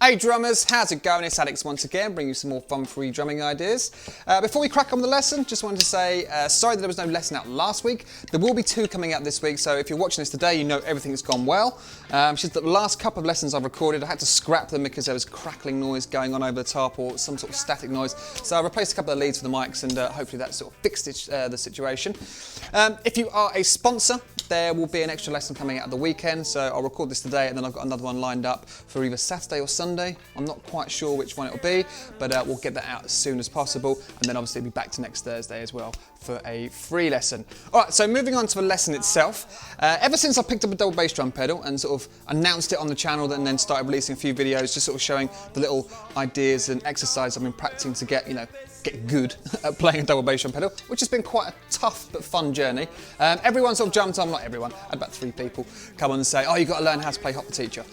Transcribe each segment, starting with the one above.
Hey drummers, how's it going? It's Alex once again, bringing you some more fun-free drumming ideas. Before we crack on with the lesson, just wanted to say sorry that there was no lesson out last week. There will be 2 coming out this week, so if you're watching this today, you know everything's gone well. It's just that the last couple of lessons I've recorded, I had to scrap them because there was crackling noise going on over the top or some sort of static noise. So I replaced a couple of leads for the mics and hopefully that sort of fixed the situation. If you are a sponsor, there will be an extra lesson coming out at the weekend, so I'll record this today and then I've got another one lined up for either Saturday or Sunday. I'm not quite sure which one it'll be, but we'll get that out as soon as possible, and then obviously we'll be back to next Thursday as well for a free lesson. Alright, so moving on to the lesson itself. Ever since I picked up a double bass drum pedal and sort of announced it on the channel and then started releasing a few videos just sort of showing the little ideas and exercises I've been practicing to get good at playing a double bass drum pedal, which has been quite a tough but fun journey. Everyone sort of jumped on, not everyone, I had about 3 people come on and say, oh, you've got to learn how to play Hot For Teacher,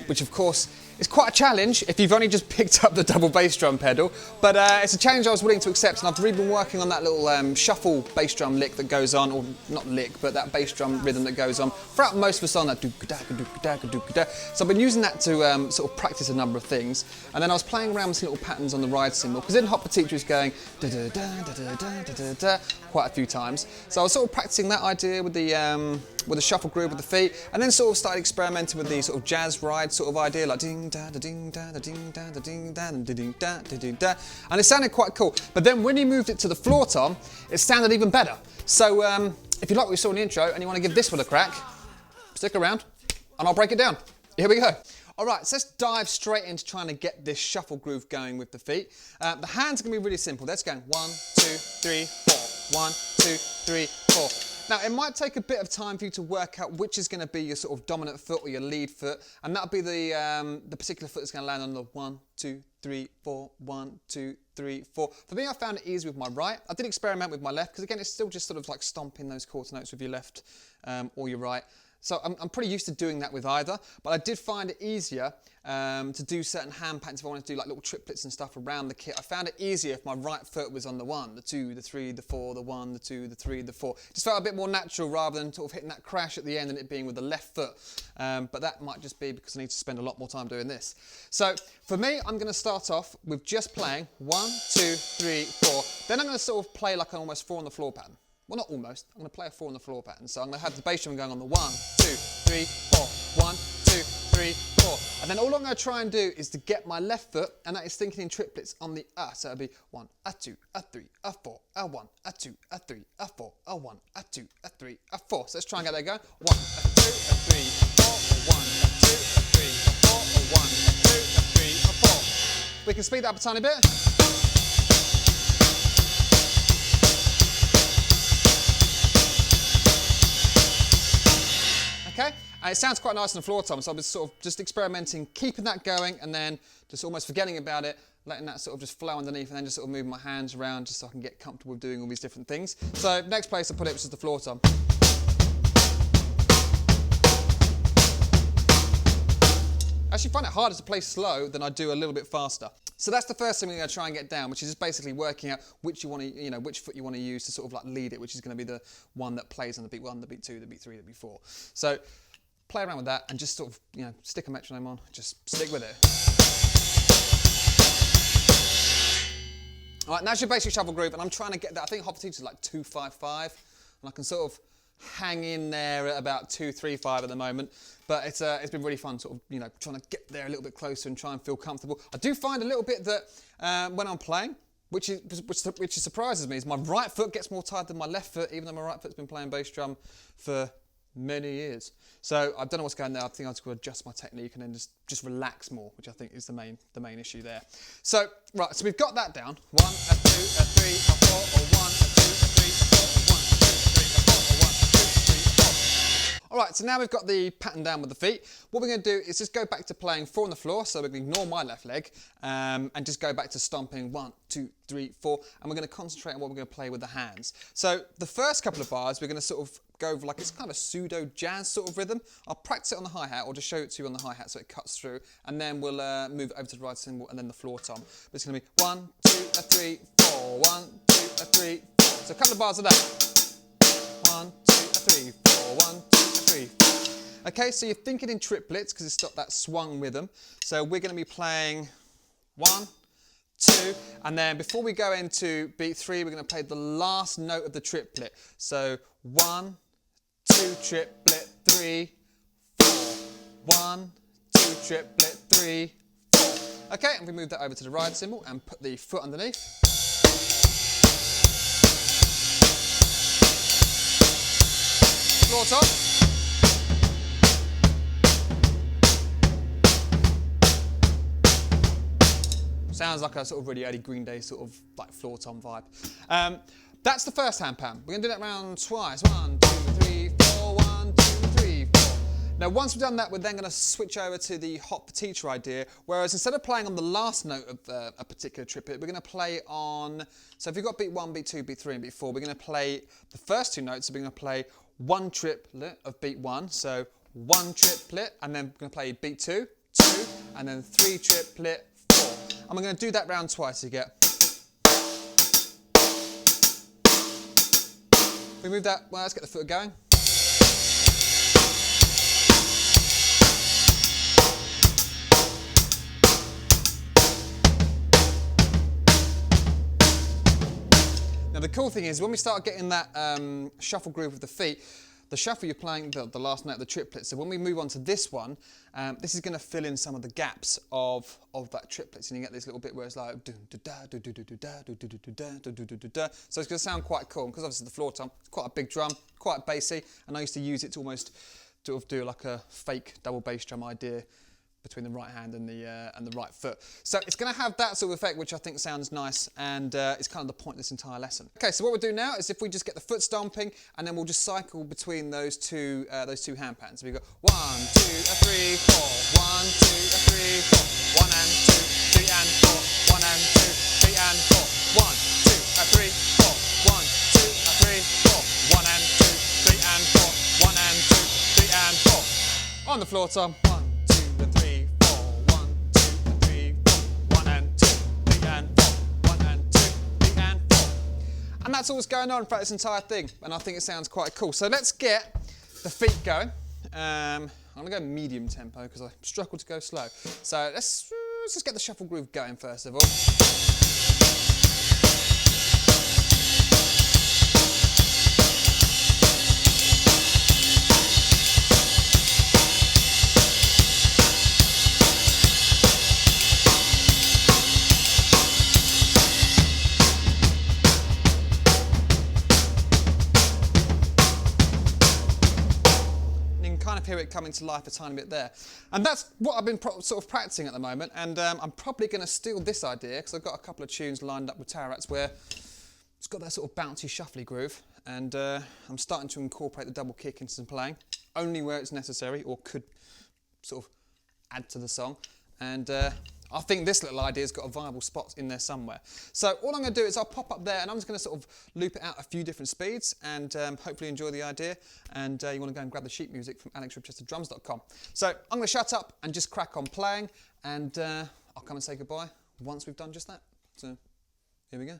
which of course is quite a challenge if you've only just picked up the double bass drum pedal, but it's a challenge I was willing to accept, and I've really been working on that little shuffle bass drum lick that goes on, or not lick, but that bass drum rhythm that goes on throughout most of the song, that do-ga-da-ga-do-ga-da-ga-do-ga-da. So I've been using that to sort of practice a number of things, and then I was playing around with some little patterns on the ride cymbal, because in Hot For Teacher it's going da-da-da-da-da-da-da-da quite a few times. So I was sort of practicing that idea with the shuffle groove with the feet, and then sort of started experimenting with the sort of jazz ride sort of idea, like ding da da ding da da ding da da ding da da ding da da ding da, and it sounded quite cool. But then when you moved it to the floor tom, it sounded even better. So if you like what you saw in the intro and you want to give this one a crack, stick around and I'll break it down. Here we go. Alright, so let's dive straight into trying to get this shuffle groove going with the feet. The hands are going to be really simple. That's going 1, 2, 3, 4. 1, 2, 3, 4. Now, it might take a bit of time for you to work out which is going to be your sort of dominant foot or your lead foot, and that'll be the particular foot that's going to land on the 1, 2, 3, 4, 1, 2, 3, 4. For me, I found it easy with my right. I did experiment with my left, because again, it's still just sort of like stomping those quarter notes with your left or your right. So I'm pretty used to doing that with either, but I did find it easier to do certain hand patterns if I wanted to do like little triplets and stuff around the kit. I found it easier if my right foot was on the 1, the 2, the 3, the 4, the 1, the 2, the 3, the 4. Just felt a bit more natural rather than sort of hitting that crash at the end and it being with the left foot. But that might just be because I need to spend a lot more time doing this. So for me, I'm going to start off with just playing 1, 2, 3, 4. Then I'm going to sort of play like an almost 4 on the floor pattern. Well, not almost. I'm going to play a 4 on the floor pattern. So I'm going to have the bass drum going on the 1, 2, 3, 4. 1, 2, 3, 4. And then all I'm going to try and do is to get my left foot, and that is thinking in triplets on the So it'll be 1, a 2, a 3, a 4, a 1, a 2, a 3, a 4, a 1, a 2, a 3, a 4. So let's try and get that going. 1, a 2, a 3, a 4, a 1, a 2, a 3, a 4, a 1, a 2, a 3, a 4. We can speed that up a tiny bit. Okay, and it sounds quite nice on the floor tom, so I was sort of just experimenting, keeping that going, and then just almost forgetting about it, letting that sort of just flow underneath, and then just sort of moving my hands around just so I can get comfortable with doing all these different things. So next place I put it was just the floor tom. I actually find it harder to play slow than I do a little bit faster. So that's the first thing we're going to try and get down, which is just basically working out which you want to, which foot you want to use to sort of like lead it, which is going to be the one that plays on the beat 1, the beat 2, the beat 3, the beat 4. So play around with that and just sort of, stick a metronome on, just stick with it. All right, now that's your basic shuffle groove, and I'm trying to get that. I think Hot For Teacher is like 2-5-5, and I can sort of hang in there at about 2-3-5 at the moment, but it's been really fun sort of trying to get there a little bit closer and try and feel comfortable. I do find a little bit that when I'm playing, which surprises me, is my right foot gets more tired than my left foot, even though my right foot's been playing bass drum for many years. So I don't know what's going there. I think I've just got to adjust my technique and then just relax more, which I think is the main issue there. So right, so we've got that down. 1, a 2, a 3, a 4, or 1, a 2, a 3, a 4, a 1, a 2, a 3, a 4, a 1, a 2, a 3, a 4. All right, so now we've got the pattern down with the feet. What we're going to do is just go back to playing 4 on the floor, so we're going to ignore my left leg, and just go back to stomping 1, 2, 3, 4, and we're going to concentrate on what we're going to play with the hands. So the first couple of bars, we're going to sort of go over like it's kind of a pseudo jazz sort of rhythm. I'll practice it on the hi-hat, or just show it to you on the hi-hat so it cuts through, and then we'll move it over to the ride cymbal and then the floor tom. But it's going to be 1, 2, a 3, 4, 1, 2, a 3, 4. So a couple of bars of that. 1, 2, a 3, 4, 1, 2, a 3, 4. Okay, so you're thinking in triplets because it's got that swung rhythm. So we're going to be playing 1, 2, and then before we go into beat 3, we're going to play the last note of the triplet. So 1, 2, triplet, 3, 4. 1, 2, triplet, 3, 4. Okay, and we move that over to the ride cymbal and put the foot underneath. Floor tom. Sounds like a sort of really early Green Day sort of like floor tom vibe. That's the first hand pan. We're going to do that round twice. 1, 2, 3, 4. 1, 2, 3, 4. Now once we've done that, we're then going to switch over to the Hot For Teacher idea, whereas instead of playing on the last note of a particular triplet, we're going to play on, so if you've got beat 1, beat 2, beat 3 and beat 4, we're going to play the first 2 notes, so we're going to play 1 triplet of beat 1, so 1 triplet, and then we're going to play beat 2, 2, and then 3 triplet, 4. And we're going to do that round twice. You get. We move that. Well, let's get the foot going. Now the cool thing is when we start getting that shuffle groove with the feet, the shuffle you're playing the last note of the triplet. So when we move on to this one, this is going to fill in some of the gaps of that triplet. So you get this little bit where it's like do do da do do do do da do do do do da do do do do da. So it's going to sound quite cool because obviously the floor tom, quite a big drum, quite bassy, and I used to use it to almost sort of do like a fake double bass drum idea between the right hand and the right foot. So it's going to have that sort of effect, which I think sounds nice, and it's kind of the point of this entire lesson. Okay, so what we'll do now is if we just get the foot stomping, and then we'll just cycle between those two hand pans. So we've got 1, 2, 3, 4, 1, 2, 3, 4, 1 and 2, 3 and 4, 1 and 2, 3 and 4, 1, 2, 3, 4, 1, 2, 3, 4, 1 and 2, 3 and 4, 1 and 2, 3 and 4. On the floor tom. 1, 2 and 3, 4, 1, 2 and 3, 4, 1 and 2, 3 and 4, 1 and 2, 3 and 4. And that's all that's going on throughout this entire thing, and I think it sounds quite cool. So let's get the feet going. I'm going to go medium tempo because I struggle to go slow. So let's just get the shuffle groove going first of all. Hear it coming to life a tiny bit there, and that's what I've been sort of practicing at the moment. And I'm probably going to steal this idea because I've got a couple of tunes lined up with Tarats where it's got that sort of bouncy shuffly groove, and I'm starting to incorporate the double kick into some playing only where it's necessary or could sort of add to the song. And I think this little idea's got a viable spot in there somewhere. So all I'm going to do is I'll pop up there and I'm just going to sort of loop it out a few different speeds and hopefully enjoy the idea. And you want to go and grab the sheet music from alexribchesterdrums.com. So I'm going to shut up and just crack on playing, and I'll come and say goodbye once we've done just that. So here we go.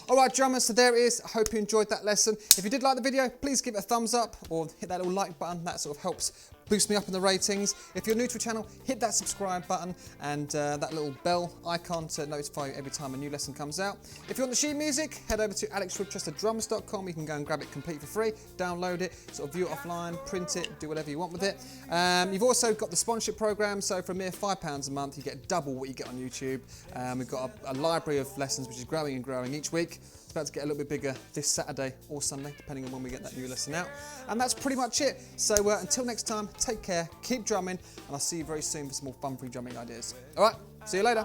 Alright drummers, so there it is. I hope you enjoyed that lesson. If you did like the video, please give it a thumbs up or hit that little like button. That sort of helps boost me up in the ratings. If you're new to the channel, hit that subscribe button and that little bell icon to notify you every time a new lesson comes out. If you want the sheet music, head over to alexribchesterdrums.com. You can go and grab it completely for free, download it, sort of view it offline, print it, do whatever you want with it. You've also got the sponsorship program, so for a mere £5 a month, you get double what you get on YouTube. We've got a library of lessons which is growing and growing each week. It's about to get a little bit bigger this Saturday or Sunday, depending on when we get that new lesson out. And that's pretty much it. So until next time, take care, keep drumming, and I'll see you very soon for some more fun free drumming ideas. All right, see you later.